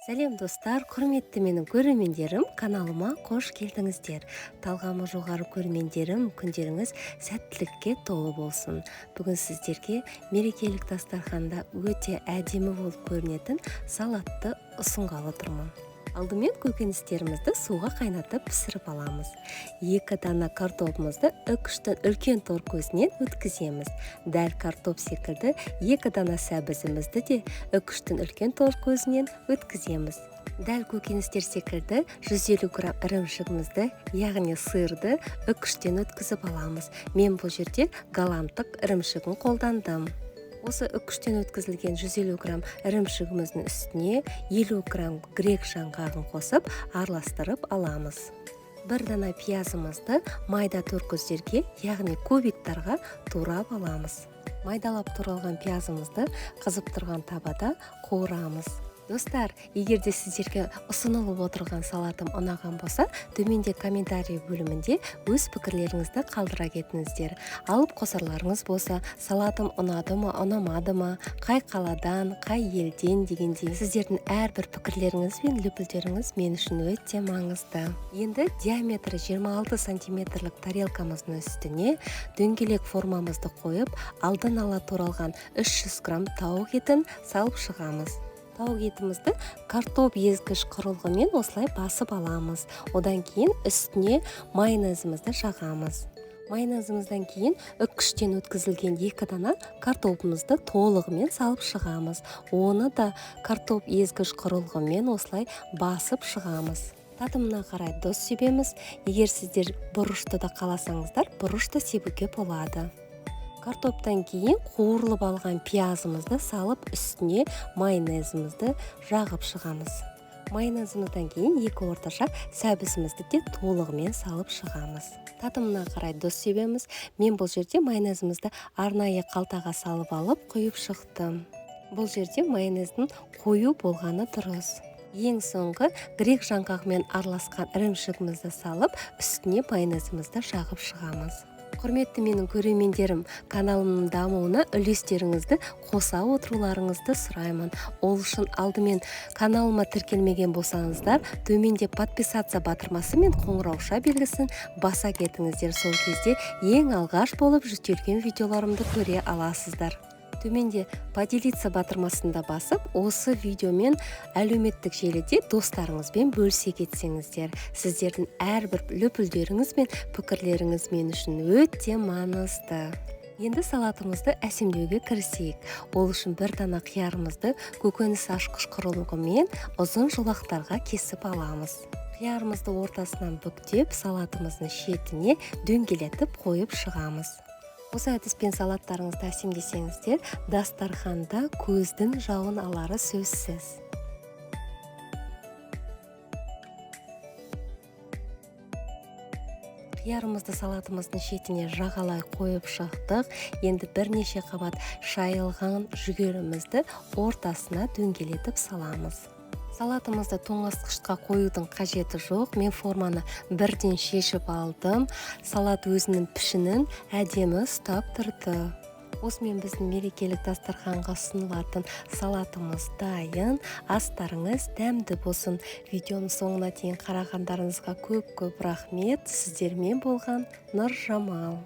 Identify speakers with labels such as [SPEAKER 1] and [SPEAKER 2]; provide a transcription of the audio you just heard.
[SPEAKER 1] Сәлем достар, құрметті менің көрермендерім, каналыма қош келдіңіздер. Талғамы жоғары көрермендерім, күндеріңіз сәттілікке толы болсын. Бүгін сіздерге мерекелік дастарханда өте әдемі болып көрінетін салатты ұсынғалы тұрмын. Алдымен көкөністерімізді суға қайнатып пісіріп аламыз. 2 дана картопымызды үкіштің үлкен тор көзінен өткіземіз. Дәл картоп секілді 2 дана сәбізімізді де үкіштің үлкен тор көзінен өткіземіз. Дәл көкөністер секілді 150 грамм ірімшігімізді, яғни сырды үкіштен өткізіп аламыз. Мен бұл жерде голландтық ірімшігін қолдандым. Осы үкіштен өткізілген 150 грамм ірімшігіміздің үстіне 50 грамм грек жаңғағын қосып араластырып аламыз. 1 дана пиязымызды майда төркөздерге, яғни кубиктарға турап аламыз. Майдалап туралған пиязымызды қызып тұрған табада қуырамыз. Достар, егер де сіздерге ұсынылып отырған салатым ұнаған болса, төменде комментарий бөлімінде өз пікірлеріңізді қалдыра кетіңіздер. Алып қосарларыңыз болса, салатым ұнады ма, ұнамады ма, қай қаладан, қай елден дегендей сіздердің әрбір пікірлеріңіз бен лүпілдеріңіз мен үшін өте маңызды. Енді диаметрі 26 сантиметрлік тарелкамыздың үстіне дөңгелек формамызды қойып, алдын ала туралған 300 грамм тауық етін салып шығамыз. Тауық етімізді картоп езгіш құрылғымен осылай басып аламыз. Одан кейін үстіне майонезімізді жағамыз. Майонезімізден кейін үкіштен өткізілген 2 дана картопымызды толығымен салып шығамыз. Оны да картоп езгіш құрылғымен осылай басып шығамыз. Татымына қарай тұз себеміз. Егер сіздер бұрышты да қаласаңыздар, бұрышты себуге болады. Картоптан кейін қуырылып алған пиязымызды салып, үстіне майонезімізді жағып шығамыз. Майонезімізден кейін 2 орташа сәбізімізді де толығымен салып шығамыз. Татымына қарай тұз себеміз. Мен бұл жерде майонезімізді арнайы қалтаға салып алып, құйып шықтым. Бұл жерде майонездің қою болғаны дұрыс. Ең соңғы грек жаңғағымен араласқан ірімшігімізді салып, үстіне майонезімізді жағып шығамыз. Құрметті менің көрермендерім, каналымның дамуына үлестеріңізді қоса отыруларыңызды сұраймын. Ол үшін алдымен каналыма тіркелмеген болсаңыздар, төменде подписаться батырмасы мен қоңырауша белгісін баса кетіңіздер. Сол кезде ең алғаш болып жүктелген видеоларымды көре аласыздар. Төменде поделиться батырмасында басып, осы видеомен әлеуметтік желіде достарыңызбен бөлісе кетсеңіздер. Сіздердің әрбір лүпілдеріңіз бен пікірлеріңіз мен үшін өте маңызды. Енді салатымызды әсемдеуге кірісейік. Ол үшін 1 дана қиярымызды көкөніс ашқыш құрылғымен ұзын жолақтарға кесіп аламыз. Қиярымызды ортасынан бүктеп, салатымыздың шетіне дөңгелетіп қойып шығамыз. Осы әдіспен салаттарыңызды әсемдесеңіздер, дастарханда көздің жауын алары сөзсіз. Қиярымызды салатымыздың шетіне жағалай қойып шықтық. Енді бірнеше қабат шайылған жүгерімізді ортасына дөңгелетіп саламыз. Салатымызды тоңазытқышқа қоюдың қажеті жоқ. Мен форманы бірден шешіп алдым. Салат өзінің пішінін әдемі ұстап тұрды. Осымен біздің мерекелік дастарханға ұсынылатын салатымыз дайын. Астарыңыз дәмді болсын. Видеоның соңына дейін қарағандарыңызға көп рахмет. Сіздермен болған Нұржамал.